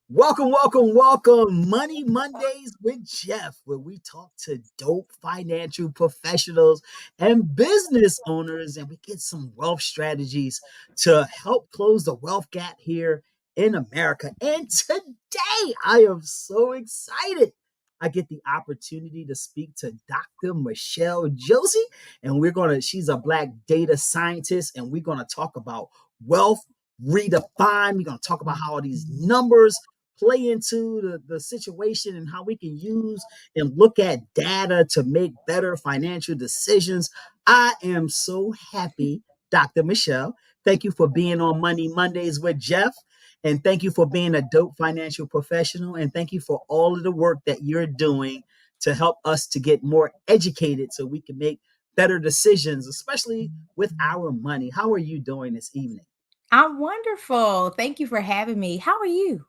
Welcome, welcome, welcome. Money Mondays with Jeff, where we talk to dope financial professionals and business owners, and we get some wealth strategies to help close the wealth gap here in America. And today, I am so excited. I get the opportunity to speak to Dr. Michelle Josie, and she's a Black data scientist, and we're gonna talk about wealth redefined. We're gonna talk about how all these numbers play into the situation and how we can use and look at data to make better financial decisions. I am so happy, Dr. Michelle. Thank you for being on Money Mondays with Jeff. And thank you for being a dope financial professional. And thank you for all of the work that you're doing to help us to get more educated so we can make better decisions, especially with our money. How are you doing this evening? I'm wonderful. Thank you for having me. How are you?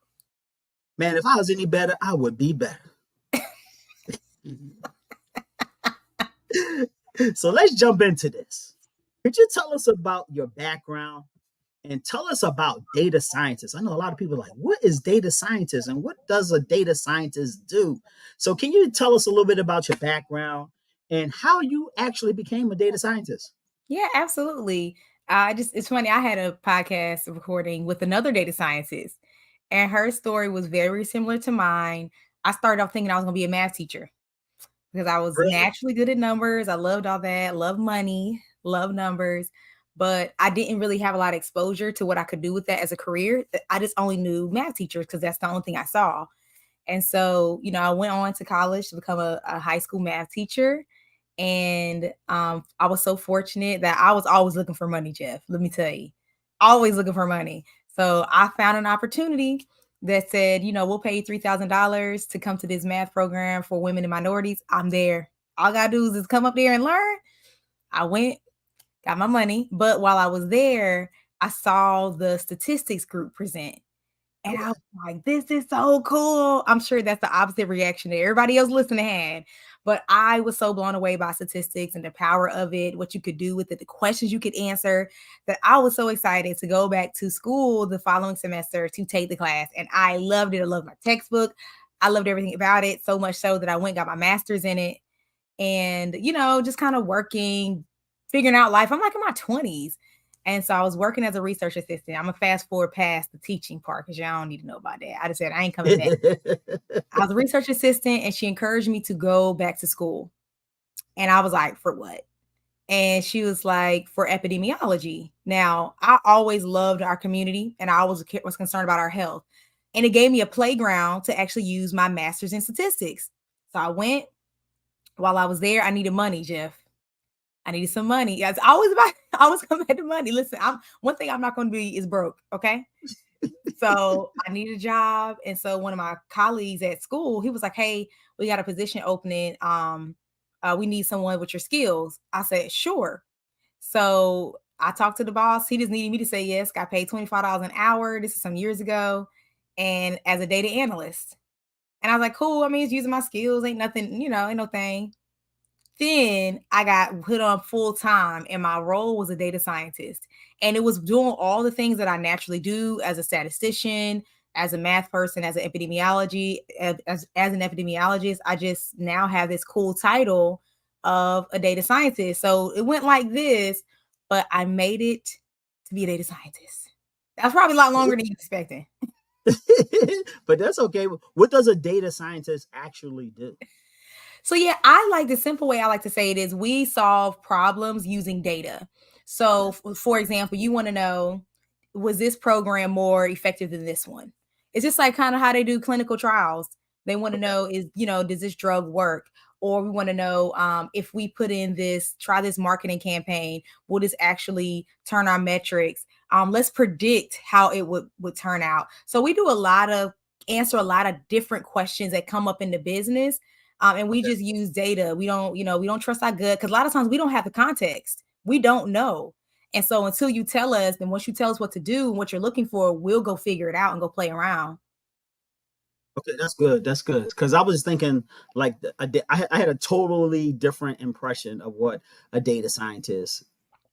Man, if I was any better, I would be better. So let's jump into this. Could you tell us about your background and tell us about data scientists? I know a lot of people are like, what is data scientist and what does a data scientist do? So can you tell us a little bit about your background and how you actually became a data scientist? Yeah, absolutely. It's funny. I had a podcast recording with another data scientist, and her story was very similar to mine. I started off thinking I was going to be a math teacher because I was Really? naturally good at numbers. I loved all that, love money, love numbers, but I didn't really have a lot of exposure to what I could do with that as a career. I just only knew math teachers because that's the only thing I saw. And so, I went on to college to become a high school math teacher. And I was so fortunate that I was always looking for money, Jeff. Let me tell you, always looking for money. So I found an opportunity that said, we'll pay you $3,000 to come to this math program for women and minorities. I'm there. All I gotta do is come up there and learn. I went, got my money. But while I was there, I saw the statistics group present. And I Okay. was like, this is so cool. I'm sure that's the opposite reaction that everybody else listening had. But I was so blown away by statistics and the power of it, what you could do with it, the questions you could answer, that I was so excited to go back to school the following semester to take the class. And I loved it. I loved my textbook. I loved everything about it, so much so that I went and got my master's in it. And, just kind of working, figuring out life. I'm like in my 20s. And so I was working as a research assistant. I'm a fast forward past the teaching part because y'all don't need to know about that. I just said I ain't coming back. I was a research assistant and she encouraged me to go back to school. And I was like, for what? And she was like, for epidemiology. Now, I always loved our community and I always was concerned about our health. And it gave me a playground to actually use my master's in statistics. So I went. While I was there, I needed money, Jeff. I needed some money. Yeah, it's always about I always come back to money. Listen, I'm one thing I'm not going to be is broke. Okay. So I need a job. And so one of my colleagues at school, he was like, hey, we got a position opening. We need someone with your skills. I said, sure. So I talked to the boss. He just needed me to say yes. Got paid $25 an hour. This is some years ago. And as a data analyst. And I was like, cool. I mean, it's using my skills. Ain't nothing, ain't no thing. Then I got put on full time, and my role was a data scientist. And it was doing all the things that I naturally do as a statistician, as a math person, as an epidemiology, as an epidemiologist. I just now have this cool title of a data scientist. So it went like this, but I made it to be a data scientist. That's probably a lot longer than you expecting. But that's okay. What does a data scientist actually do? So yeah, I like the simple way I like to say it is we solve problems using data. So Okay. for example, you want to know, was this program more effective than this one? It's just like kind of how they do clinical trials. They want to Okay. know does this drug work? Or we want to know if we put in try this marketing campaign, will this actually turn our metrics? Let's predict how it would turn out. So we do answer a lot of different questions that come up in the business, and we Okay. just use data. We don't trust our gut because a lot of times we don't have the context. We don't know. And so until you tell us, then once you tell us what to do and what you're looking for, we'll go figure it out and go play around. Okay, that's good. That's good. Because I was thinking I had a totally different impression of what a data scientist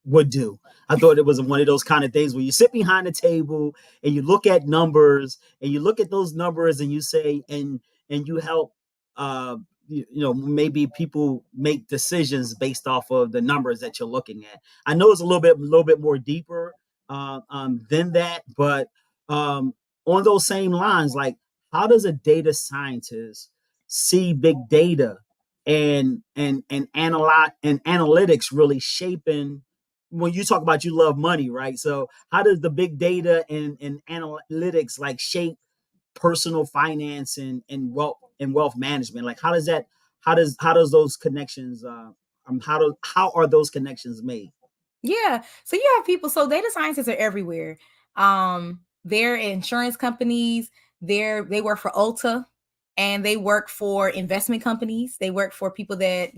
would do. I thought it was one of those kind of things where you sit behind the table and you look at numbers and you look at those numbers and you say and you help uh maybe people make decisions based off of the numbers that you're looking at. I know it's a little bit more deeper than that, but um on those same lines, like how does a data scientist see big data and analytics really shaping when you talk about you love money, right? So how does the big data and analytics like shape personal finance and wealth management? Like how does those connections how are those connections made? Yeah. So you have people, so data scientists are everywhere. They're insurance companies, they work for Ulta, and they work for investment companies. They work for people that,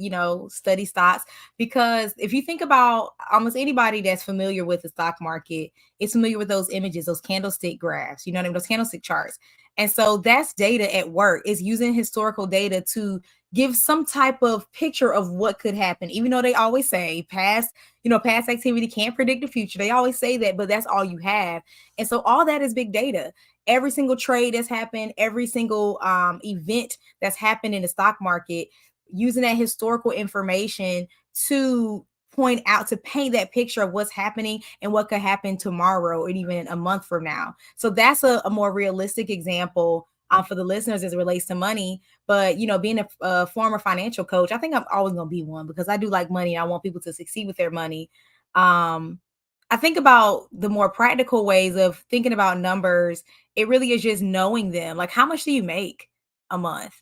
study stocks. Because if you think about almost anybody that's familiar with the stock market, is familiar with those images, those candlestick graphs, you know what I mean, those candlestick charts. And so that's data at work. It's using historical data to give some type of picture of what could happen, even though they always say past activity can't predict the future. They always say that, but that's all you have. And so all that is big data. Every single trade that's happened, every single event that's happened in the stock market, using that historical information to point out, to paint that picture of what's happening and what could happen tomorrow or even a month from now. So that's a more realistic example for the listeners as it relates to money. But being a former financial coach, I think I'm always going to be one because I do like money and I want people to succeed with their money. I think about the more practical ways of thinking about numbers. It really is just knowing them. Like, how much do you make a month?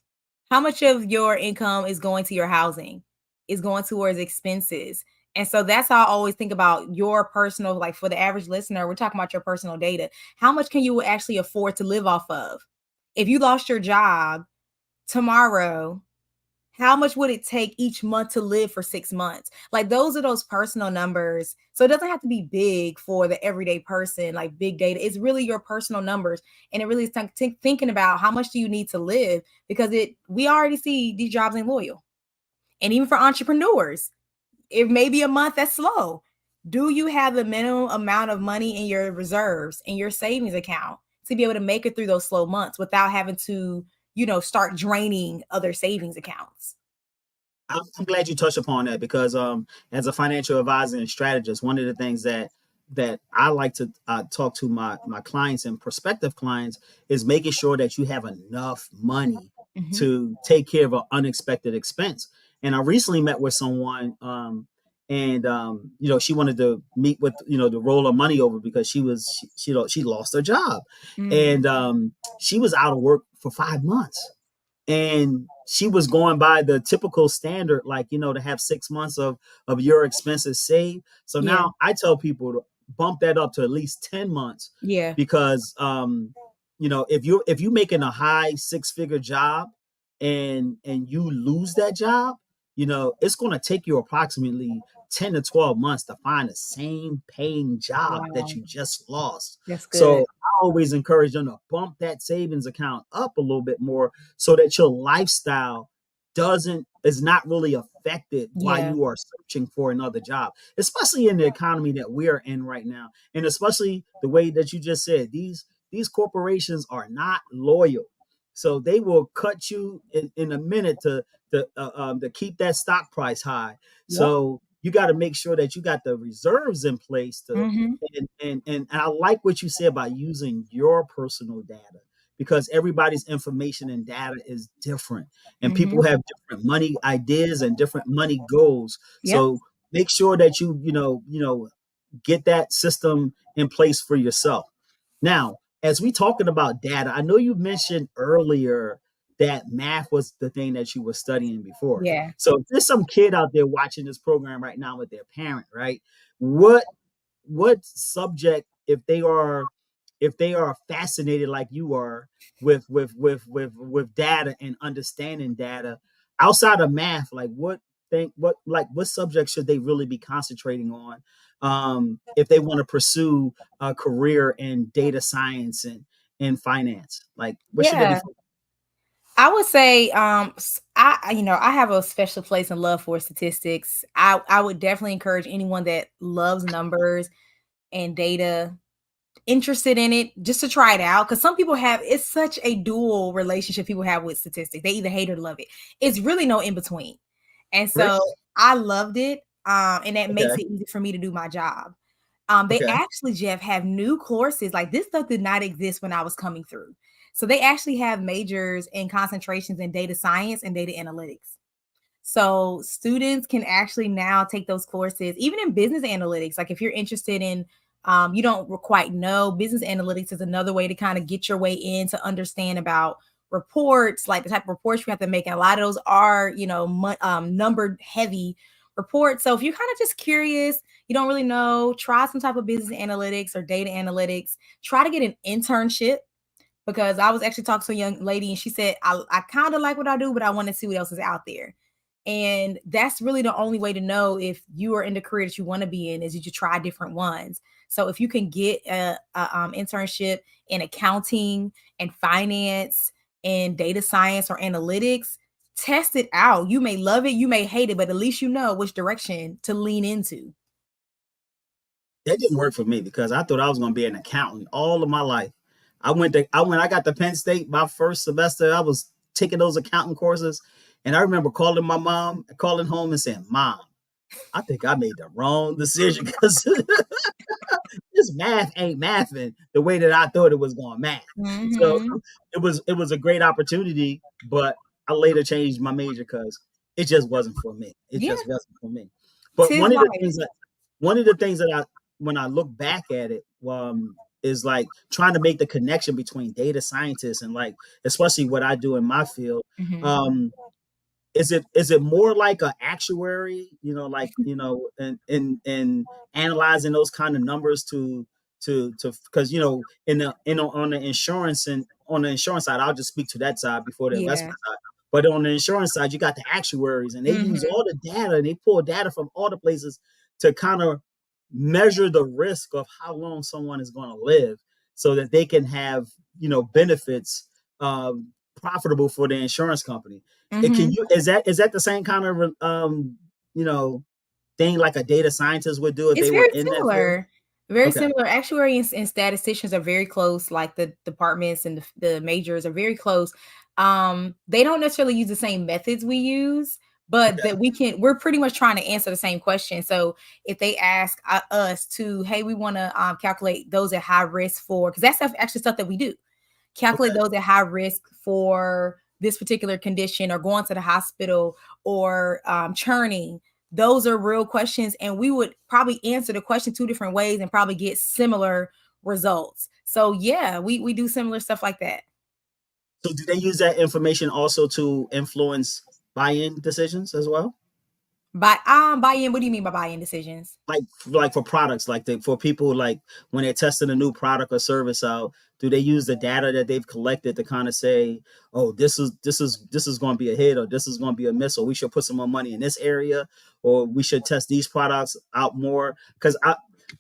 How much of your income is going to your housing, is going towards expenses? And so that's how I always think about your personal, like for the average listener, we're talking about your personal data. How much can you actually afford to live off of? If you lost your job tomorrow, how much would it take each month to live for 6 months? Like those are those personal numbers. So it doesn't have to be big for the everyday person, like big data. It's really your personal numbers. And it really is thinking about how much do you need to live, because we already see these jobs ain't loyal. And even for entrepreneurs, it may be a month that's slow. Do you have the minimum amount of money in your reserves, in your savings account, to be able to make it through those slow months without having to, start draining other savings accounts? I'm glad you touched upon that because as a financial advisor and strategist, one of the things that I like to talk to my clients and prospective clients is making sure that you have enough money Hmm. to take care of an unexpected expense. And I recently met with someone, and she wanted to meet with to roll her money over because she lost her job, Mm, and she was out of work for 5 months, and she was going by the typical standard, like to have 6 months of your expenses saved. So yeah, now I tell people to bump that up to at least 10 months, yeah, because if you making a high six-figure job and you lose that job, it's going to take you approximately 10 to 12 months to find the same paying job that wow, you just lost. that's So good. I always encourage them to bump that savings account up a little bit more so that your lifestyle doesn't is not really affected while Yeah, you are searching for another job, especially in the economy that we're in right now, and especially the way that you just said, these corporations are not loyal, so they will cut you in a minute to keep that stock price high. yep, So you got to make sure that you got the reserves in place to hmm, and I like what you said about using your personal data, because everybody's information and data is different, and people hmm, have different money ideas and different money goals. yep, So make sure that you get that system in place for yourself. Now, as we talking about data, I know you mentioned earlier that math was the thing that you were studying before. yeah, So if there's some kid out there watching this program right now with their parent, right? What subject, if they are fascinated like you are with data and understanding data outside of math, like what subject should they really be concentrating on, if they want to pursue a career in data science and in finance, like what should they be yeah. focused I would say, I have a special place and love for statistics. I would definitely encourage anyone that loves numbers and data, interested in it, just to try it out. Because some people have, it's such a dual relationship people have with statistics. They either hate or love it. It's really no in between. And Really? so I loved it. And that makes Okay. it easy for me to do my job. They Okay. actually, Jeff, have new courses. Like this stuff did not exist when I was coming through. So they actually have majors and concentrations in data science and data analytics. So students can actually now take those courses, even in business analytics. Like if you're interested in, you don't quite know, business analytics is another way to kind of get your way in to understand about reports, like the type of reports you have to make. And a lot of those are, numbered heavy reports. So if you're kind of just curious, you don't really know, try some type of business analytics or data analytics. Try to get an internship, because I was actually talking to a young lady and she said, I kind of like what I do, but I want to see what else is out there. And that's really the only way to know if you are in the career that you want to be in, is you try different ones. So if you can get a internship in accounting and finance and data science or analytics, test it out. You may love it, you may hate it, but at least you know which direction to lean into. That didn't work for me because I thought I was going to be an accountant all of my life. I got to Penn State my first semester. I was taking those accounting courses, and I remember calling my mom, calling home and saying, "Mom, I think I made the wrong decision because this math ain't mathing the way that I thought it was going to math." So Mm-hmm. it was a great opportunity, but I later changed my major because it just wasn't for me. It Yeah, just wasn't for me. But tis life. one of the things that I when I look back at it, is like trying to make the connection between data scientists and like especially what I do in my field. Mm-hmm. Um, is it more like a actuary, like in analyzing those kind of numbers to because on the insurance and on the insurance side, I'll just speak to that side before the Yeah. investment side. But on the insurance side, you got the actuaries, and they use Mm-hmm. all the data, and they pull data from all the places to kind of measure the risk of how long someone is going to live, so that they can have benefits, profitable for the insurance company. It can Mm-hmm. you is that the same kind of you know thing like a data scientist would do if It's they were very in that field? similar. Very Okay, similar. Actuaries and statisticians are very close. Like the departments and the majors are very close. They don't necessarily use the same methods we use, but okay, that we're pretty much trying to answer the same question. So if they ask us to, hey, we want to calculate those at high risk for, because that's actually stuff that we do, calculate okay. those at high risk for this particular condition or going to the hospital or churning. Those are real questions. And we would probably answer the question two different ways and probably get similar results. So, yeah, we do similar stuff like that. So do they use that information also to influence buy-in decisions as well? Buy in, what do you mean by buy in decisions? Like for products, for people, like when they're testing a new product or service out, do they use the data that they've collected to kind of say, oh, this is going to be a hit, or this is going to be a miss, or we should put some more money in this area, or we should test these products out more? Because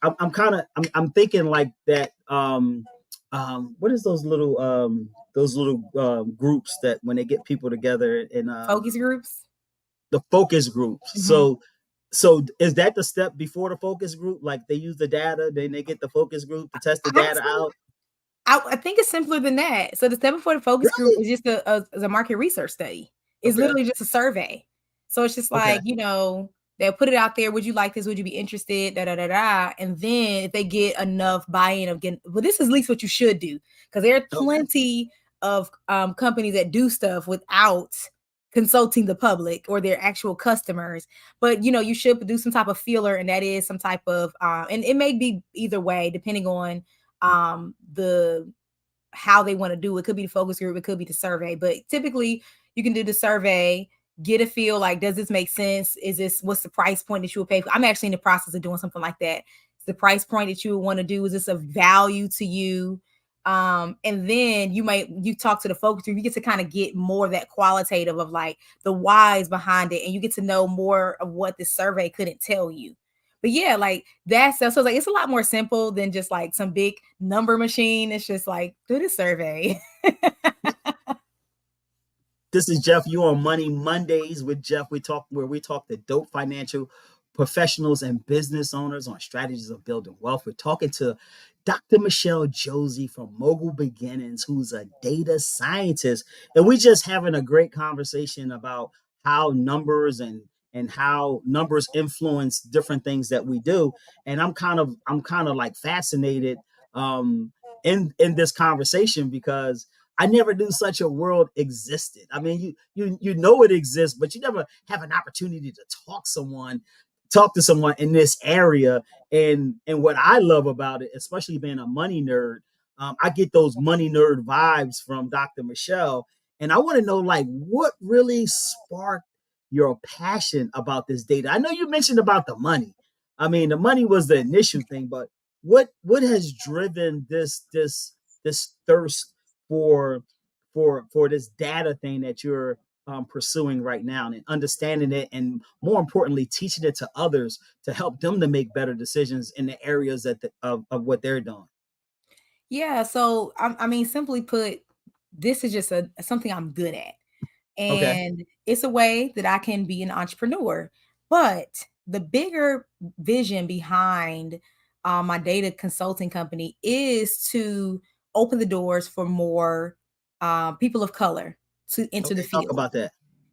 I'm kind of I'm thinking like that. What is those little groups that when they get people together in Focus groups? the focus groups? Mhm. So is that the step before the focus group? Like they use the data, then they get the focus group to test the data Honestly, out. I think it's simpler than that. So the step before the focus group Really? is just a market research study. It's Okay. literally just a survey. So it's just Okay. like, they'll put it out there. Would you like this? Would you be interested? Da da da da. And then if they get enough buy-in of getting, well, this is at least what you should do, because there are Okay. plenty of companies that do stuff without consulting the public or their actual customers. But you should do some type of feeler, and that is some type of and it may be either way depending on the how they want to do it. It could be the focus group, it could be the survey, but typically you can do the survey, get a feel like, does this make sense? What's the price point that you would pay for? I'm actually in the process of doing something like that. The price point that you would want to do, is this of value to you? And then you talk to the focus group, you get to kind of get more of that qualitative of like the whys behind it, and you get to know more of what the survey couldn't tell you. But yeah, like that's so it's like it's a lot more simple than just like some big number machine. It's just like do the survey. This is Jeff. You on Money Mondays with Jeff. We talk to dope financial professionals and business owners on strategies of building wealth. We're talking to Dr. Michelle Josie from Mogul Beginnings, who's a data scientist, and we just having a great conversation about how numbers and how numbers influence different things that we do. And I'm kind of like fascinated in this conversation because I never knew such a world existed. I mean, you know it exists, but you never have an opportunity to talk to someone in this area. And what I love about it, especially being a money nerd, I get those money nerd vibes from Dr. Michelle, and I want to know like what really sparked your passion about this data. I know you mentioned about the money. I mean, the money was the initial thing, but what has driven this thirst for for this data thing that you're pursuing right now and understanding it, and more importantly teaching it to others to help them to make better decisions in the areas of what they're doing. Yeah, so I mean, simply put, this is just something I'm good at, Okay. and it's a way that I can be an entrepreneur. But the bigger vision behind my data consulting company is to open the doors for more people of color to enter the Okay, talk field. about that.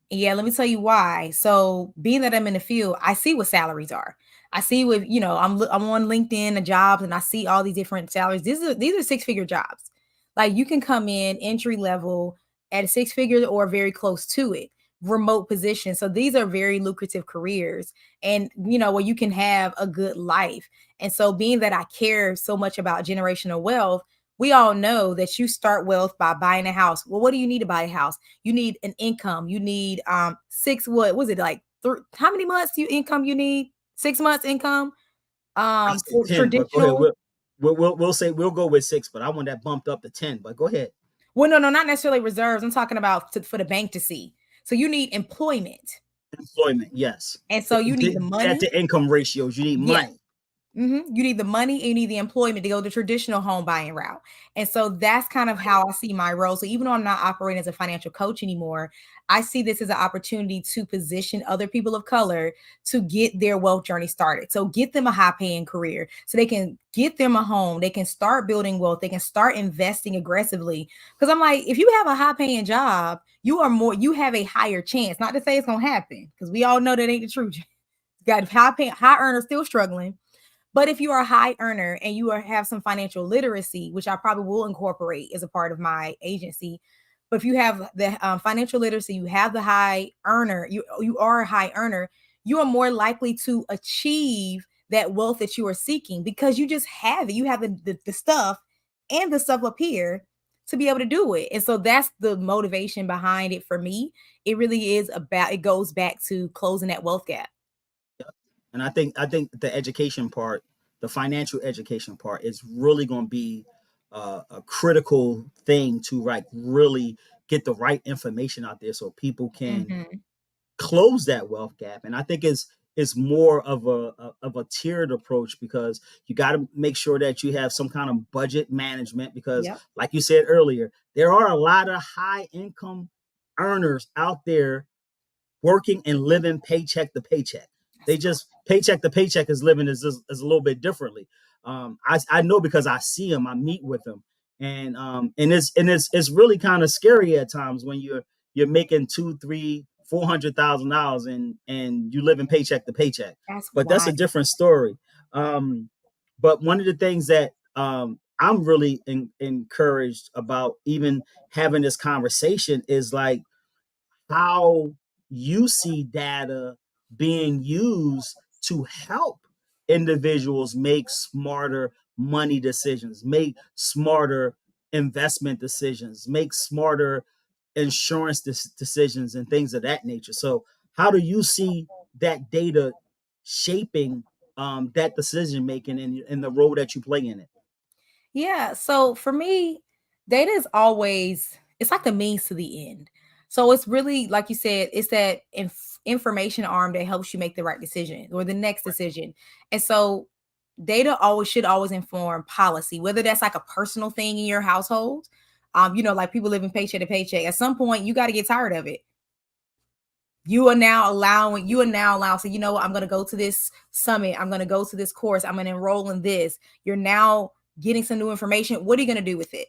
Yeah, let me tell you why. So, being that I'm in the field, I see what salaries are. I see what, I'm on LinkedIn and jobs, and I see all these different salaries. These are six-figure jobs. Like, you can come in entry level at a six figure or very close to it, remote position. So these are very lucrative careers, and where you can have a good life. And so, being that I care so much about generational wealth, we all know that you start wealth by buying a house. Well, what do you need to buy a house? You need an income. You need six, what was it, like how many months income you need? 6 months income. I say For 10, but go ahead. traditional. We'll say we'll go with 6, but I want that bumped up to 10. But go ahead. Well, no, not necessarily reserves. I'm talking about for the bank to see. So you need employment. Employment, yes. And so you need the Debt money. to income ratios. You need Yes. money. You need the money and you need the employment to go the traditional home buying route. And so that's kind of how I see my role. So even though I'm not operating as a financial coach anymore, I see this as an opportunity to position other people of color to get their wealth journey started. So get them a high paying career so they can get them a home. They can start building wealth. They can start investing aggressively. Because I'm like, if you have a high paying job, you have a higher chance. Not to say it's going to happen, because we all know that ain't the truth. Got high earners still struggling. But if you are a high earner and have some financial literacy, which I probably will incorporate as a part of my agency, but if you have the financial literacy, you have the high earner, you are a high earner, you are more likely to achieve that wealth that you are seeking because you just have it. You have the stuff and the stuff up here to be able to do it. And so that's the motivation behind it for me. It really is it goes back to closing that wealth gap. And I think the education part, the financial education part, is really going to be a critical thing to like really get the right information out there so people can Mhm. close that wealth gap. And I think it's more of a tiered approach because you got to make sure that you have some kind of budget management because, Yep. like you said earlier, there are a lot of high income earners out there working and living paycheck to paycheck. They That's just paycheck to paycheck is living is a little bit differently. I know because I see them, I meet with them, and it's really kind of scary at times when you're making two, three, $400,000 and you live in paycheck to paycheck. that's But that's why. a different story. But one of the things that I'm really encouraged about even having this conversation is like how you see data being used to help individuals make smarter money decisions, make smarter investment decisions, make smarter insurance decisions, and things of that nature. So, how do you see that data shaping that decision making and the role that you play in it? Yeah. So for me, data is always, it's like the means to the end. So it's really, like you said, it's that information arm that helps you make the right decision or the next decision. And so data always should always inform policy, whether that's like a personal thing in your household, Like people living paycheck to paycheck. At some point, you got to get tired of it. You are now allowing, so you know what, I'm going to go to this summit, I'm going to go to this course, I'm going to enroll in this. You're now getting some new information. What are you going to do with it?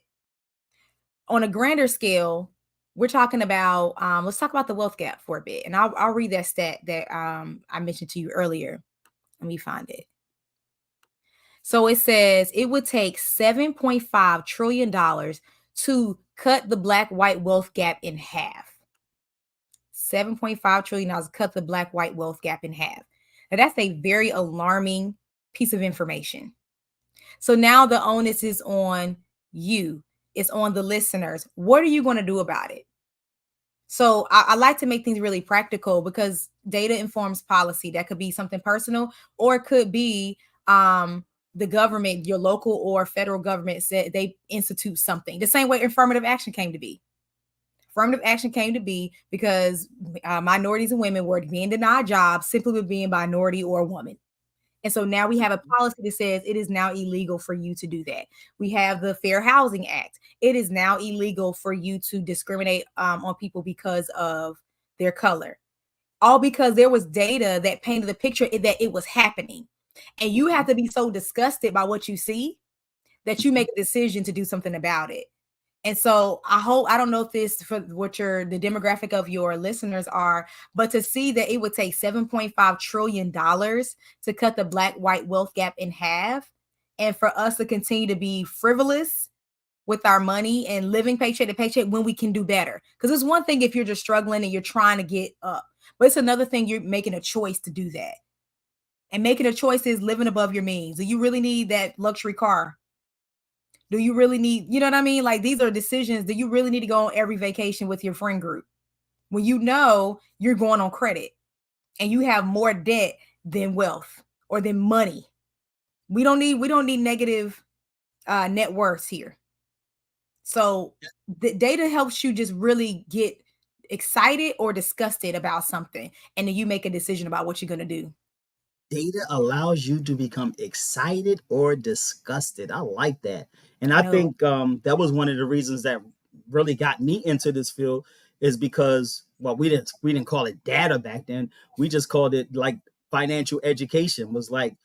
On a grander scale, we're talking about, let's talk about the wealth gap for a bit. And I'll read that stat that I mentioned to you earlier. Let me find it. So it says it would take $7.5 trillion to cut the black-white wealth gap in half. $7.5 trillion to cut the black-white wealth gap in half. Now, that's a very alarming piece of information. So now the onus is on you. It's on the listeners. What are you going to do about it? So I like to make things really practical because data informs policy. That could be something personal, or it could be the government, your local or federal government said they institute something. The same way affirmative action came to be. Affirmative action came to be because minorities and women were being denied jobs simply with being minority or a woman. And so now we have a policy that says it is now illegal for you to do that. We have the Fair Housing Act. It is now illegal for you to discriminate on people because of their color. All because there was data that painted the picture that it was happening. And you have to be so disgusted by what you see that you make a decision to do something about it. And so I don't know if this for what the demographic of your listeners are, but to see that it would take $7.5 trillion to cut the black-white wealth gap in half, and for us to continue to be frivolous with our money and living paycheck to paycheck when we can do better. Because it's one thing if you're just struggling and you're trying to get up, but it's another thing you're making a choice to do that. And making a choice is living above your means. Do you really need that luxury car? Do you really need, you know what I mean? Like, these are decisions. Do you really need to go on every vacation with your friend group when you know you're going on credit and you have more debt than wealth or than money? We don't need negative net worths here. So the data helps you just really get excited or disgusted about something, and then you make a decision about what you're going to do. Data allows you to become excited or disgusted. I like that. And I I know. think that was one of the reasons that really got me into this field, is because, well, we didn't call it data back then. We just called it like financial education. Was like,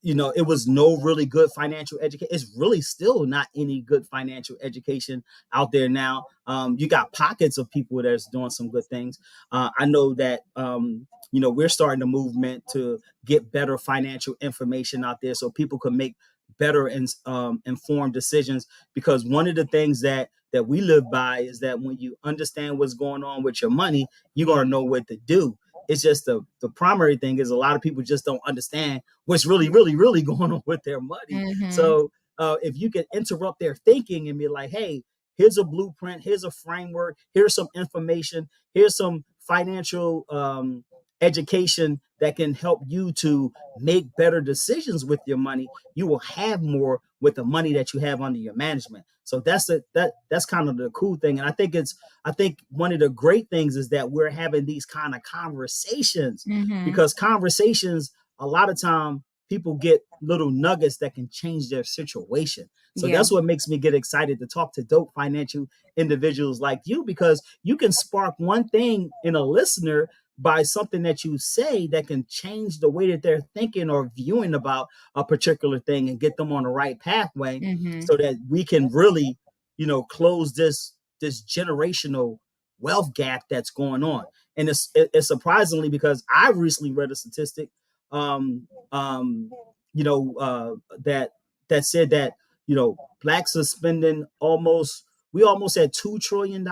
it was no really good financial education. It's really still not any good financial education out there now. You got pockets of people that's doing some good things. I know that we're starting a movement to get better financial information out there so people can make better and informed decisions. Because one of the things that we live by is that when you understand what's going on with your money, you're going to know what to do. It's just the primary thing is a lot of people just don't understand what's really, really, really going on with their money. Mm-hmm. So if you can interrupt their thinking and be like, hey, here's a blueprint, here's a framework, here's some information, here's some financial education that can help you to make better decisions with your money, you will have more with the money that you have under your management. So that's kind of the cool thing. And I think one of the great things is that we're having these kind of conversations, Mm-hmm. because conversations, a lot of time people get little nuggets that can change their situation. So Yeah. that's what makes me get excited to talk to dope financial individuals like you, because you can spark one thing in a listener by something that you say that can change the way that they're thinking or viewing about a particular thing and get them on the right pathway, Mm-hmm. so that we can really, close this generational wealth gap that's going on. And it's surprisingly, because I recently read a statistic, um, um, that said that blacks are spending we almost at $2 trillion.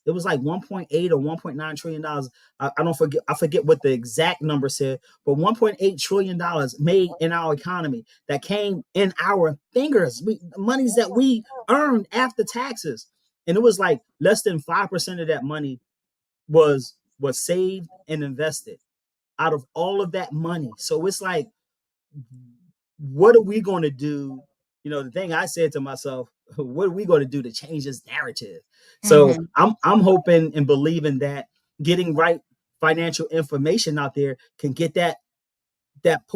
It was like 1.8 or 1.9 trillion dollars. I forget what the exact number said, but 1.8 trillion dollars made in our economy that came in our fingers, monies that we earned after taxes. And it was like less than 5% of that money was saved and invested out of all of that money. So it's like, what are we going to do? The thing I said to myself, what are we going to do to change this narrative? So Mm-hmm. I'm hoping and believing that getting right financial information out there can get that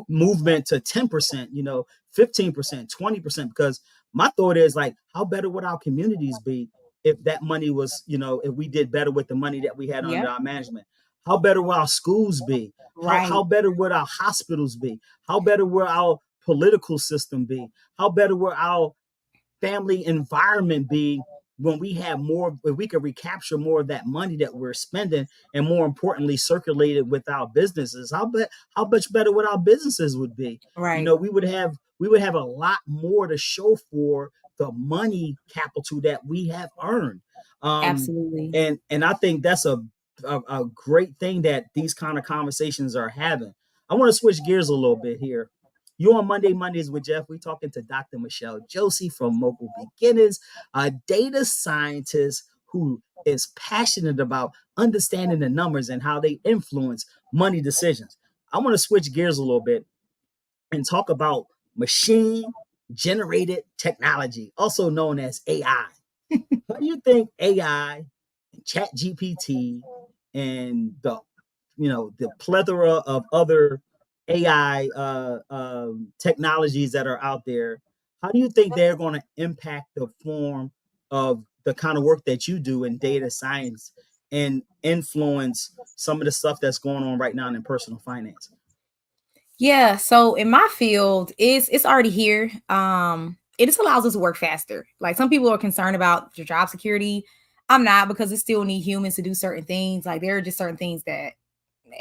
movement to 10%, 15%, 20%. Because my thought is like, how better would our communities be if that money was, if we did better with the money that we had under Yep. our management? How better will our schools be? How Right. better would our hospitals be? How better will our political system be? How better will our family environment be when we have more, if we could recapture more of that money that we're spending, and more importantly circulate it with our businesses? How much better would our businesses would be? Right. We would have a lot more to show for the money capital that we have earned. um Absolutely. and I think that's a great thing that these kind of conversations are having. I want to switch gears a little bit here. You on Mondays with Jeff. We talking to Dr. Michelle Josie from Mobile Beginners, a data scientist who is passionate about understanding the numbers and how they influence money decisions. I want to switch gears a little bit and talk about machine generated technology, also known as AI. How do you think AI, Chat GPT, and the plethora of other AI technologies that are out there, how do you think they're going to impact the form of the kind of work that you do in data science and influence some of the stuff that's going on right now in personal finance? Yeah, so in my field, it's already here. It just allows us to work faster. Like some people are concerned about your job security. I'm not, because it still need humans to do certain things. Like there are just certain things that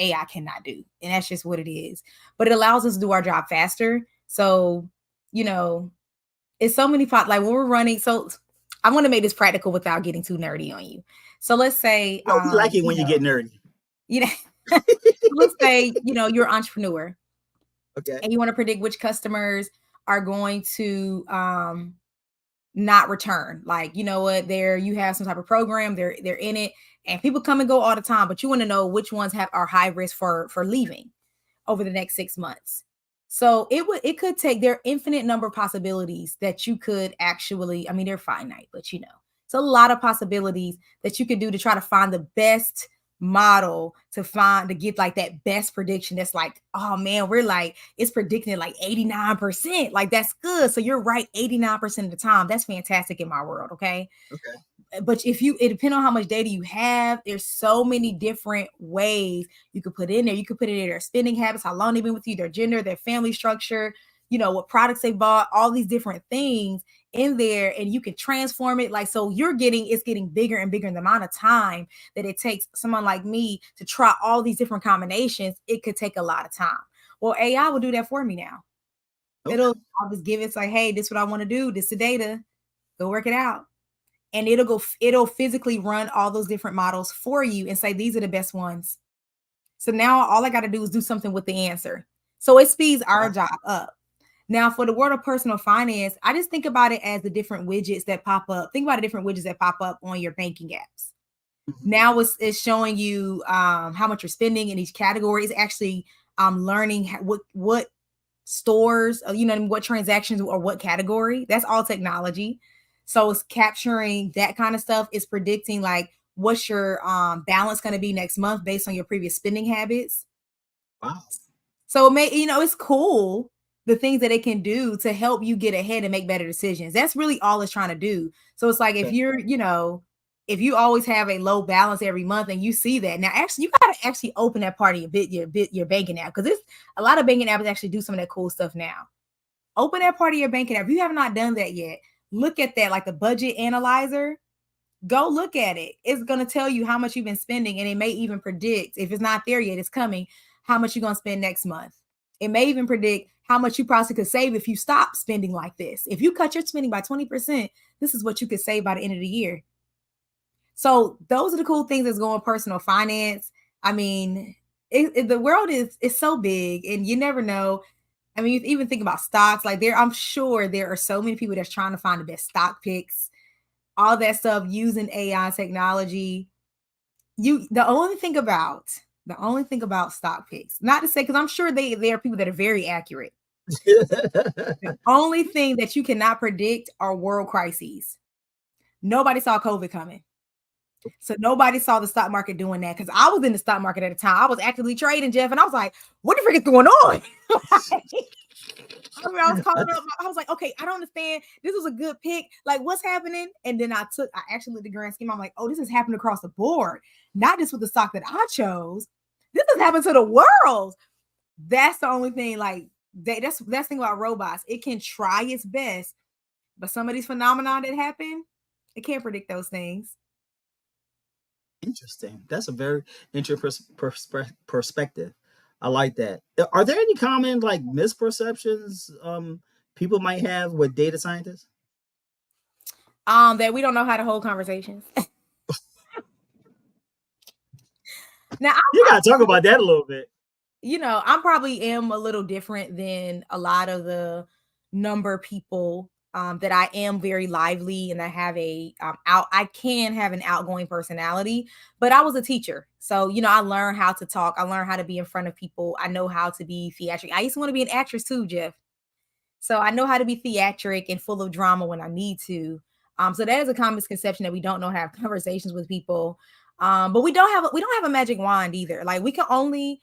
AI cannot do, and that's just what it is. But it allows us to do our job faster. So, you know, it's so many like when we're running. So I want to make this practical without getting too nerdy on you. So let's say, No, we like it when you get nerdy. you know, let's say, you're an entrepreneur. Okay. And you want to predict which customers are going to not return. Like, you know what, you have some type of program, they're in it, and people come and go all the time, but you want to know which ones are high risk for leaving over the next 6 months. So it could take, there are infinite number of possibilities that you could actually, I mean, they're finite, but it's a lot of possibilities that you could do to try to find the best model to get like that best prediction. That's like, oh man, we're like, it's predicting like 89%. Like that's good. So you're right 89% of the time. That's fantastic in my world. Okay. Okay. But it depends on how much data you have. There's so many different ways you could put in there. You could put in their spending habits, how long they've been with you, their gender, their family structure, what products they bought, all these different things in there, and you can transform it. Like, so it's getting bigger and bigger in the amount of time that it takes someone like me to try all these different combinations. It could take a lot of time. Well, AI will do that for me now. Okay. I'll just give it like, hey, this is what I want to do. This is the data. Go work it out. And it'll physically run all those different models for you and say, these are the best ones. So now all I got to do is do something with the answer. So it speeds our job up. Now, for the world of personal finance, I just think about it as the different widgets that pop up. Think about the different widgets that pop up on your banking apps. Mm-hmm. Now it's showing you how much you're spending in each category. It's actually learning what stores, what transactions or what category. That's all technology. So it's capturing that kind of stuff. It's predicting like what's your balance going to be next month based on your previous spending habits. Wow. So it's cool, the things that it can do to help you get ahead and make better decisions. That's really all it's trying to do. So it's like, if you're, if you always have a low balance every month and you see that, now actually you got to actually open that part of your banking app, because it's a lot of banking apps actually do some of that cool stuff now. Open that part of your banking app. If you have not done that yet, look at that, like the budget analyzer. Go look at it. It's going to tell you how much you've been spending, and it may even predict, if it's not there yet, it's coming, how much you're going to spend next month. It may even predict how much you possibly could save if you stop spending like this. If you cut your spending by 20%, this is what you could save by the end of the year. So those are the cool things that's going personal finance. I mean, the world is so big, and you never know. I mean, you even think about stocks. Like I'm sure there are so many people that's trying to find the best stock picks, all that stuff using AI technology. The only thing about stock picks, not to say, because I'm sure there are people that are very accurate. The only thing that you cannot predict are world crises. Nobody saw COVID coming. So nobody saw the stock market doing that, because I was in the stock market at the time. I was actively trading, Jeff, and I was like, what the frick is going on? I remember I was calling up. I was like, okay, I don't understand. This was a good pick. Like, what's happening? And then I actually looked at the grand scheme. I'm like, oh, this has happened across the board, not just with the stock that I chose. This has happened to the world. That's the only thing. Like, that's the thing about robots. It can try its best, but some of these phenomena that happen, it can't predict those things. Interesting. That's a very interesting perspective. I like that. Are there any common like misperceptions people might have with data scientists? That we don't know how to hold conversations. Now, You gotta talk about that a little bit. I probably am a little different than a lot of the number people, that I am very lively and I have I can have an outgoing personality, but I was a teacher. So, I learned how to talk. I learned how to be in front of people. I know how to be theatric. I used to want to be an actress too, Jeff. So I know how to be theatric and full of drama when I need to. So that is a common misconception that we don't know how to have conversations with people. But we don't have a magic wand either. Like we only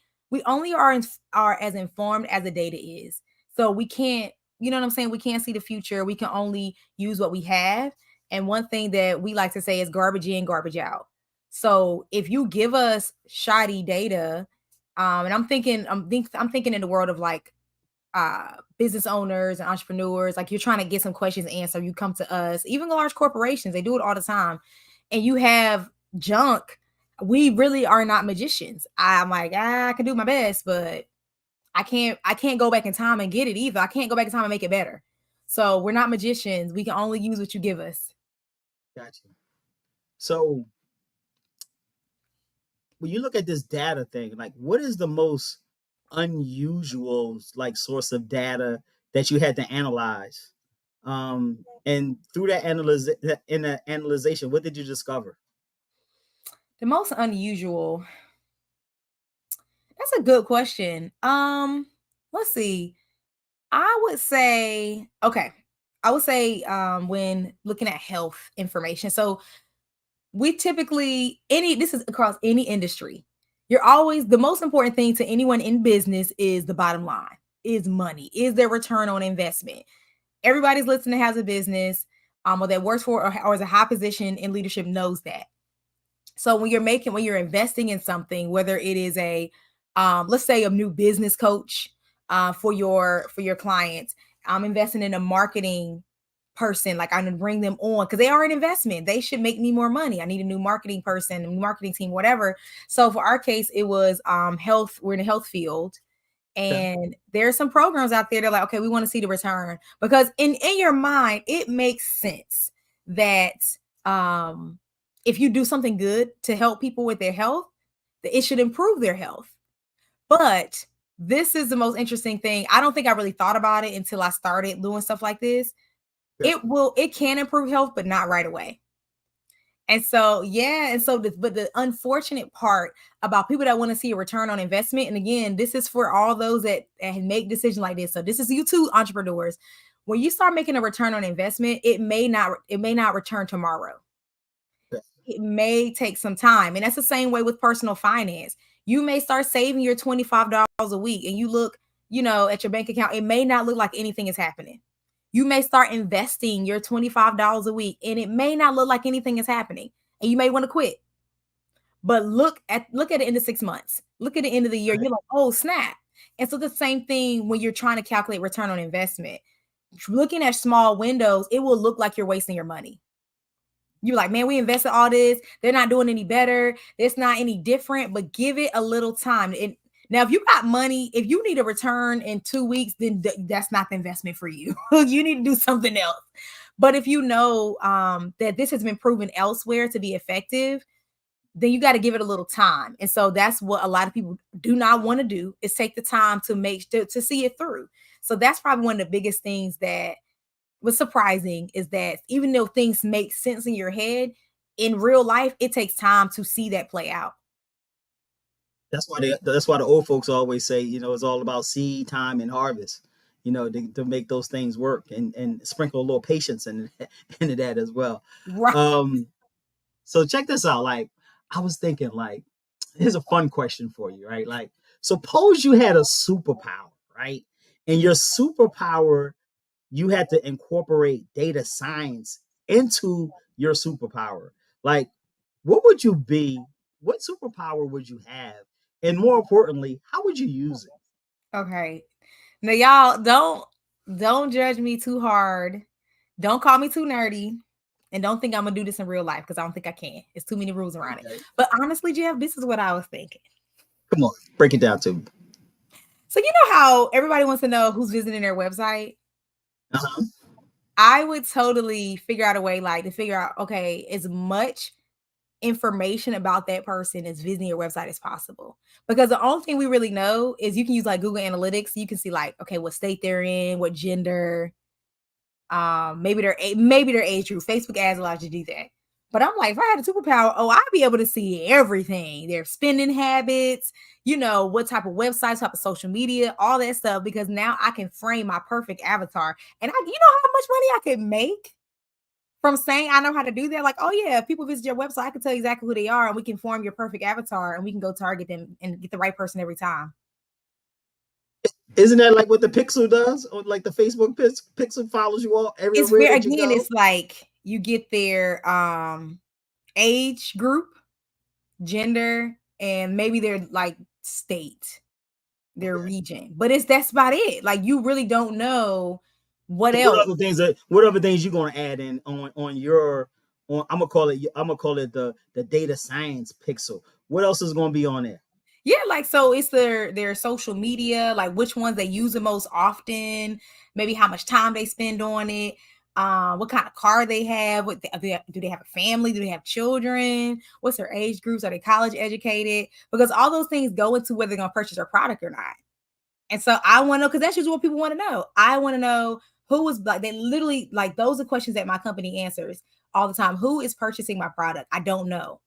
are as informed as the data is. So we can't, you know what I'm saying? We can't see the future. We can only use what we have. And one thing that we like to say is garbage in, garbage out. So if you give us shoddy data, and I'm thinking in the world of like business owners and entrepreneurs, like you're trying to get some questions answered, you come to us. Even the large corporations, they do it all the time, and you have junk. We really are not magicians. I'm like, I can do my best, but I can't go back in time and get it either. I can't go back in time and make it better. So we're not magicians. We can only use what you give us. Gotcha. So when you look at this data thing, like what is the most unusual like source of data that you had to analyze? And through that in the analyzation, what did you discover? The most unusual, that's a good question. Let's see. I would say when looking at health information. So we typically any this is across any industry. You're always the most important thing to anyone in business is the bottom line, is money, is their return on investment. Everybody's listening that has a business, or that works for or is a high position in leadership knows that. So when you're investing in something, whether it is let's say a new business coach for your clients, I'm investing in a marketing person, like I'm gonna bring them on because they are an investment. They should make me more money. I need a new marketing person, a new marketing team, whatever. So for our case, it was health. We're in the health field. Okay. And there are some programs out there that are like, okay, we want to see the return because in your mind, it makes sense that um, if you do something good to help people with their health, that it should improve their health. But this is the most interesting thing. I don't think I really thought about it until I started doing stuff like this. Okay. It can improve health, but not right away. And so, yeah, but the unfortunate part about people that want to see a return on investment, and again, this is for all those that make decisions like this. So this is you too, entrepreneurs. When you start making a return on investment, it may not return tomorrow. Okay. It may take some time. And that's the same way with personal finance. You may start saving your $25 a week and you look, at your bank account, it may not look like anything is happening. You may start investing your $25 a week and it may not look like anything is happening. And you may want to quit. But look at the end of 6 months. Look at the end of the year. Right. You're like, oh snap. And so the same thing when you're trying to calculate return on investment. Looking at small windows, it will look like you're wasting your money. You're like, man, we invested all this. They're not doing any better. It's not any different, but give it a little time. And now, if you got money, if you need a return in 2 weeks, then that's not the investment for you. You need to do something else. But if you know that this has been proven elsewhere to be effective, then you got to give it a little time. And so that's what a lot of people do not want to do is take the time to see it through. So that's probably one of the biggest things that what's surprising is that even though things make sense in your head, in real life, it takes time to see that play out. That's why the old folks always say, it's all about seed time and harvest, to make those things work and sprinkle a little patience into that as well. Right. Um, so check this out. Like, I was thinking, like, here's a fun question for you, right? Like, suppose you had a superpower, right? And your superpower, you had to incorporate data science into your superpower. Like, what would you be? What superpower would you have? And more importantly, how would you use it? Okay. Now y'all don't judge me too hard. Don't call me too nerdy. And don't think I'm gonna do this in real life because I don't think I can. It's too many rules around it. Okay. But honestly, Jeff, this is what I was thinking. Come on, break it down to me. So you know how everybody wants to know who's visiting their website? Uh-huh. I would totally figure out a way like to figure out, okay, as much information about that person as visiting your website as possible. Because the only thing we really know is you can use like Google Analytics. You can see like, okay, what state they're in, what gender, maybe their age group. Facebook ads allows you to do that. But I'm like, if I had a superpower, oh, I'd be able to see everything, their spending habits, you know, what type of websites, type of social media, all that stuff, because now I can frame my perfect avatar. And you know how much money I could make from saying I know how to do that. Like, oh yeah, if people visit your website, I can tell you exactly who they are, and we can form your perfect avatar, and we can go target them and get the right person every time. Isn't that like what the Pixel does? Or like the Facebook Pixel follows you all It's everywhere very that you again, go? it's like you get their age group, gender, and maybe their like state, their Okay. region. But that's about it. Like you really don't know what So else. what other things you gonna add in on your on I'm gonna call it the data science pixel. What else is gonna be on there? Yeah, like so it's their social media, like which ones they use the most often, maybe how much time they spend on it, what kind of car they have, do they have a family, do they have children, what's their age groups, are they college educated? Because all those things go into whether they're gonna purchase our product or not. And so I want to know because that's usually what people want to know. I want to know who is like they literally like those are questions that my company answers all the time. Who is purchasing my product? I don't know.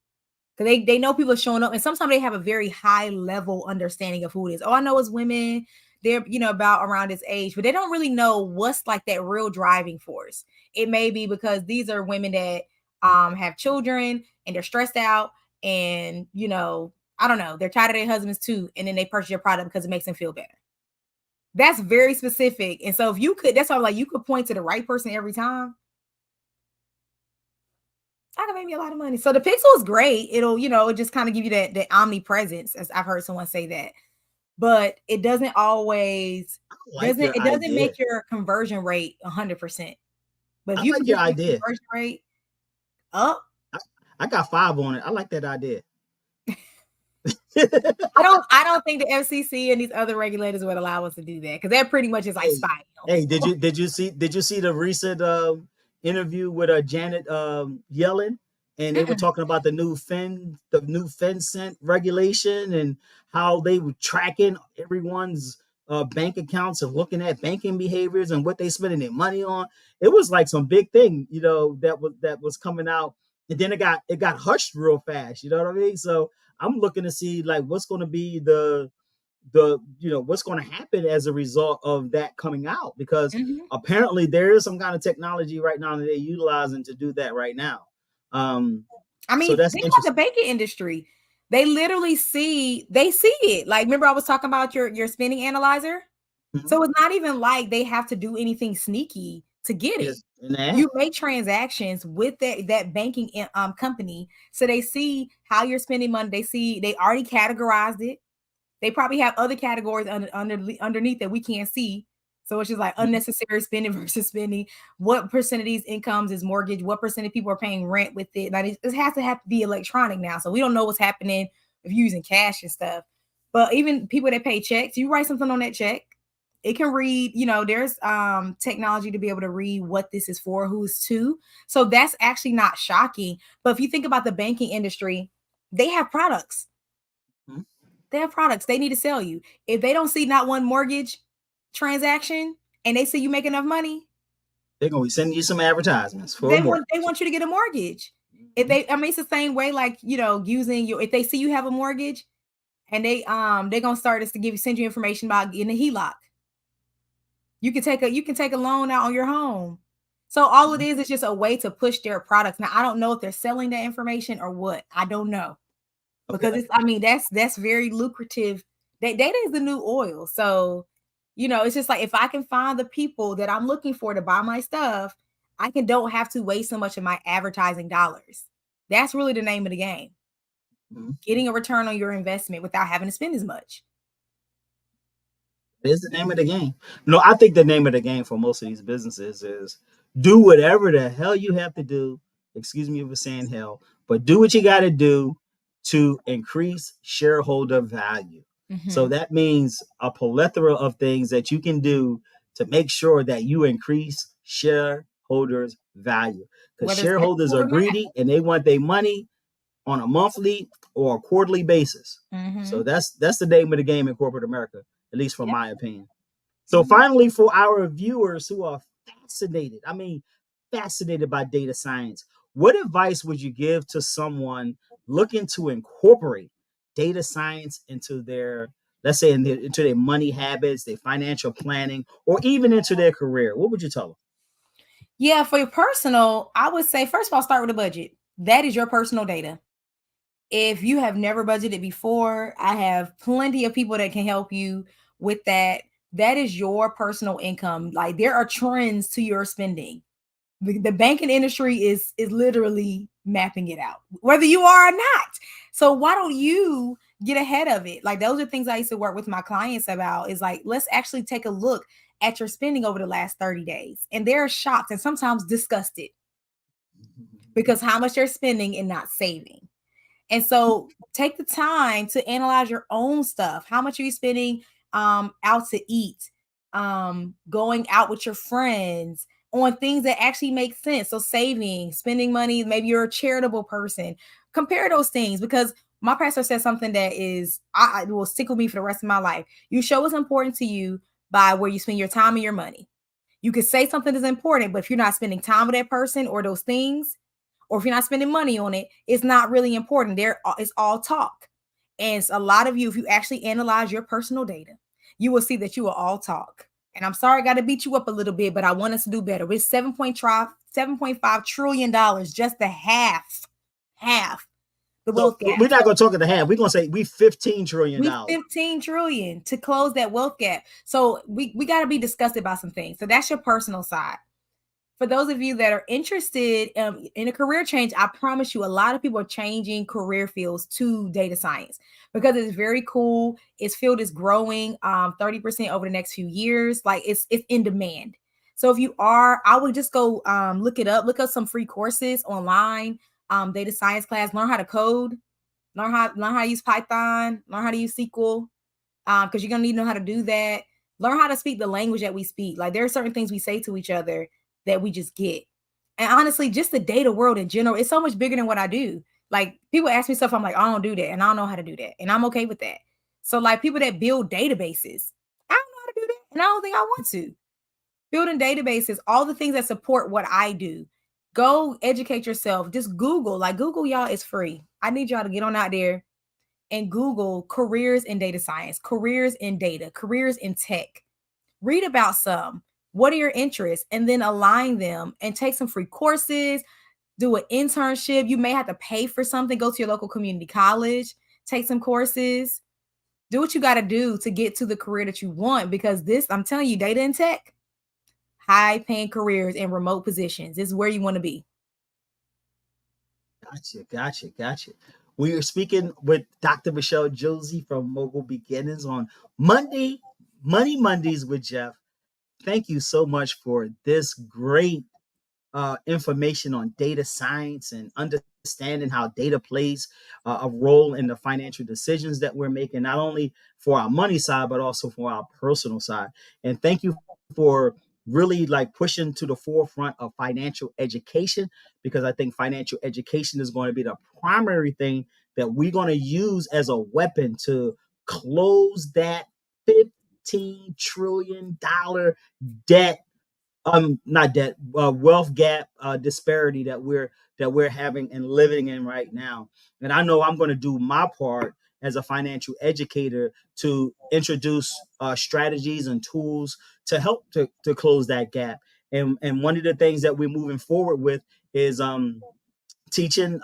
Because they know people are showing up, and sometimes they have a very high level understanding of who it is. Oh, I know it's women. They're about around this age, but they don't really know what's like that real driving force. It may be because these are women that have children and they're stressed out, and I don't know, they're tired of their husbands too, and then they purchase your product because it makes them feel better. That's very specific, and so if you could, that's why I'm like you could point to the right person every time. I can make me a lot of money. So the Pixel is great. It'll, it just kind of give you that omnipresence, as I've heard someone say that. But it doesn't always I like doesn't your it doesn't idea. make your conversion rate 100%. But I if you like can your get your idea. conversion rate up, I, I got 5 on it. I like that idea. I don't think the FCC and these other regulators would allow us to do that because that pretty much is like Hey, spying on hey, people. did you see the recent interview with Janet Yellen, and they were Mm-mm. talking about the new FinCEN regulation and how they were tracking everyone's bank accounts and looking at banking behaviors and what they spending their money on. It was like some big thing, that was coming out, and then it got hushed real fast. You know what I mean? So I'm looking to see like what's going to be what's going to happen as a result of that coming out, because Mhm. apparently there is some kind of technology right now that they're utilizing to do that right now. um I so mean, that's think about the interesting. banking industry. They literally see it. Like, remember I was talking about your spending analyzer? Mhm. So it's not even like they have to do anything sneaky to get it. Yes, in that. You make transactions with that banking company, so they see how you're spending money. They already categorized it. They probably have other categories underneath that we can't see. So it's just like Mhm. unnecessary spending versus spending. What percent of these incomes is mortgage? What percent of people are paying rent with it? Like it has to have to be electronic now. So we don't know what's happening if you're using cash and stuff. But even people that pay checks, you write something on that check, it can read, there's technology to be able to read what this is for, who's to. So that's actually not shocking. But if you think about the banking industry, they have products. Mhm. They have products they need to sell you. If they don't see not one mortgage transaction and they see you make enough money, They're going to be sending you some advertisements for a they want mortgage. you to get a mortgage. If Mhm. it's the same way, like using your if they see you have a mortgage and they're gonna start us to send you information about getting a HELOC. You can take a loan out on your home. So all it Mhm. is just a way to push their products. Now I don't know if they're selling that information or what. I don't know. Because Okay. that's very lucrative. That data is the new oil. So It's just like if I can find the people that I'm looking for to buy my stuff, I can don't have to waste so much of my advertising dollars. That's really the name of the game. Mm-hmm. Getting a return on your investment without having to spend as much. Is the name of the game. No, I think the name of the game for most of these businesses is do whatever the hell you have to do. Excuse me for saying hell, but do what you got to do to increase shareholder value. So Mm-hmm. that means a plethora of things that you can do to make sure that you increase shareholders' value. Because Whether it's shareholders ethical are or not. greedy and they want their money on a monthly or a quarterly basis. Mm-hmm. So that's the name of the game in corporate America, at least from Yep. my opinion. So Mm-hmm. finally, for our viewers who are fascinated, I mean, fascinated by data science, what advice would you give to someone looking to incorporate data science into their, let's say, into their money habits, their financial planning, or even into their career? What would you tell them? Yeah, for your personal, I would say first of all, start with a budget. That is your personal data. If you have never budgeted before, I have plenty of people that can help you with that. That is your personal income. Like there are trends to your spending. The banking industry is literally mapping it out, whether you are or not. So why don't you get ahead of it? Like those are things I used to work with my clients about is like, let's actually take a look at your spending over the last 30 days. And they're shocked and sometimes disgusted because how much they're spending and not saving. And so take the time to analyze your own stuff. How much are you spending out to eat, going out with your friends on things that actually make sense? So saving, spending money, maybe you're a charitable person. Compare those things because my pastor said something that is I will stick with me for the rest of my life. You show what's important to you by where you spend your time and your money. You could say something is important, but if you're not spending time with that person or those things, or if you're not spending money on it, it's not really important. There, it's all talk. And it's a lot of you, if you actually analyze your personal data, you will see that you are all talk. And I'm sorry, I got to beat you up a little bit, but I want us to do better. It's $7.5 trillion, just the half the So wealth gap. we're not going to talk at the half. We're going to say we $15 trillion. We 15 trillion to close that wealth gap. So we got to be disgusted by some things. So that's your personal side. For those of you that are interested in a career change, I promise you a lot of people are changing career fields to data science because it's very cool. Its field is growing 30% over the next few years. Like it's in demand. So if you are, I would just go look up some free courses online, data science class, learn how to code, learn how to use Python, learn how to use SQL, because you're gonna need to know how to do that. Learn how to speak the language that we speak. Like there are certain things we say to each other that we just get. And honestly, just the data world in general, it's so much bigger than what I do. Like people ask me stuff, I'm like, I don't do that, and I don't know how to do that, and I'm okay with that. So like people that build databases, I don't know how to do that, and I don't think I want to. Building databases, all the things that support what I do. Go educate yourself. Just Google. Like Google, y'all, is free. I need y'all to get on out there and Google careers in data science, careers in data, careers in tech. Read about some. What are your interests? And then align them and take some free courses, do an internship. You may have to pay for something, go to your local community college, take some courses, do what you got to do to get to the career that you want. Because this, I'm telling you, data and tech, high paying careers in remote positions. This is where you want to be. Gotcha. We are speaking with Dr. Michelle Josie from Mogul Beginnings on Money Mondays with Jeff. Thank you so much for this great information on data science and understanding how data plays a role in the financial decisions that we're making, not only for our money side, but also for our personal side. And thank you for really like pushing to the forefront of financial education, because I think financial education is going to be the primary thing that we're going to use as a weapon to close that $15 trillion debt, not debt, wealth gap, disparity that we're having and living in right now. And I know I'm going to do my part as a financial educator to introduce strategies and tools to help to close that gap. And one of the things that we're moving forward with is teaching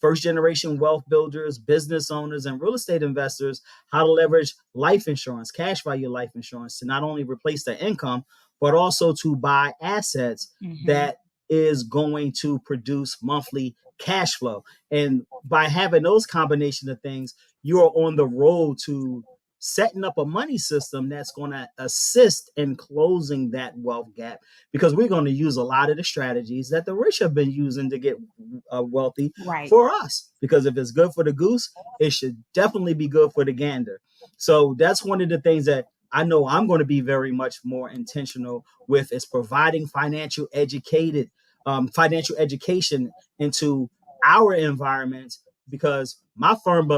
first generation wealth builders, business owners, and real estate investors how to leverage life insurance, cash value life insurance, to not only replace their income, but also to buy assets Mm-hmm. that is going to produce monthly cash flow. And by having those combination of things, you are on the road to setting up a money system that's going to assist in closing that wealth gap, because we're going to use a lot of the strategies that the rich have been using to get wealthy Right. for us. Because if it's good for the goose, it should definitely be good for the gander. So that's one of the things that I know I'm going to be very much more intentional with, is providing financial education into our environments, because my firm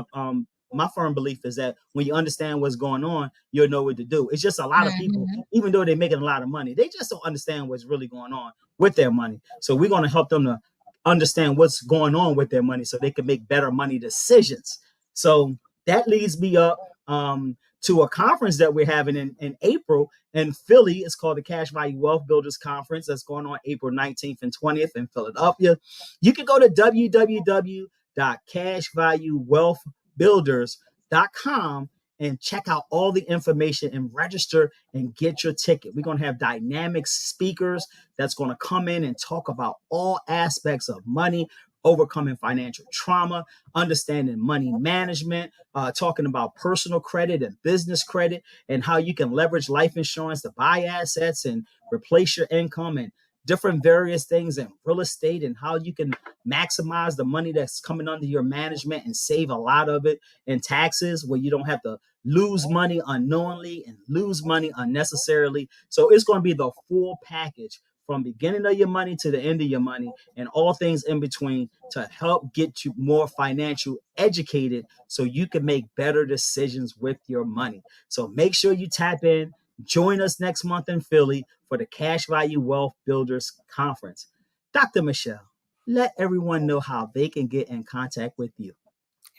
belief is that when you understand what's going on, you'll know what to do. It's just a lot of people, Mm-hmm. even though they're making a lot of money, they just don't understand what's really going on with their money. So we're going to help them to understand what's going on with their money so they can make better money decisions. So that leads me up to a conference that we're having in April in Philly. It's called the Cash Value Wealth Builders Conference. That's going on April 19th and 20th in Philadelphia. You can go to www.cashvaluewealthbuilders.com and check out all the information and register and get your ticket. We're going to have dynamic speakers that's going to come in and talk about all aspects of money, overcoming financial trauma, understanding money management, talking about personal credit and business credit, and how you can leverage life insurance to buy assets and replace your income, and different various things in real estate, and how you can maximize the money that's coming under your management and save a lot of it in taxes, where you don't have to lose money unknowingly and lose money unnecessarily. So it's going to be the full package from beginning of your money to the end of your money and all things in between, to help get you more financial educated so you can make better decisions with your money. So make sure you tap in. Join us next month in Philly for the Cash Value Wealth Builders Conference. Dr. Michelle, let everyone know how they can get in contact with you.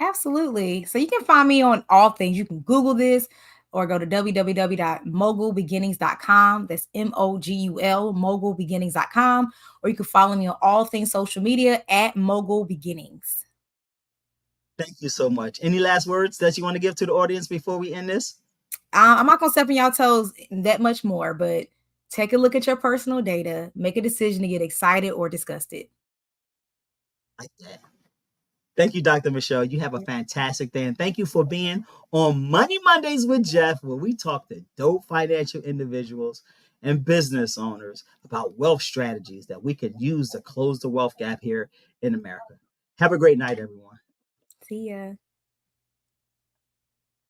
Absolutely. So you can find me on all things. You can Google this or go to www.mogulbeginnings.com. That's MOGUL, mogulbeginnings.com. Or you can follow me on all things social media at Mogul Beginnings. Thank you so much. Any last words that you want to give to the audience before we end this? I'm not going to step on y'all toes that much more, but take a look at your personal data, make a decision to get excited or disgusted. Like that. Thank you, Dr. Michelle. You have a fantastic day. And thank you for being on Money Mondays with Jeff, where we talk to dope financial individuals and business owners about wealth strategies that we can use to close the wealth gap here in America. Have a great night, everyone. See ya.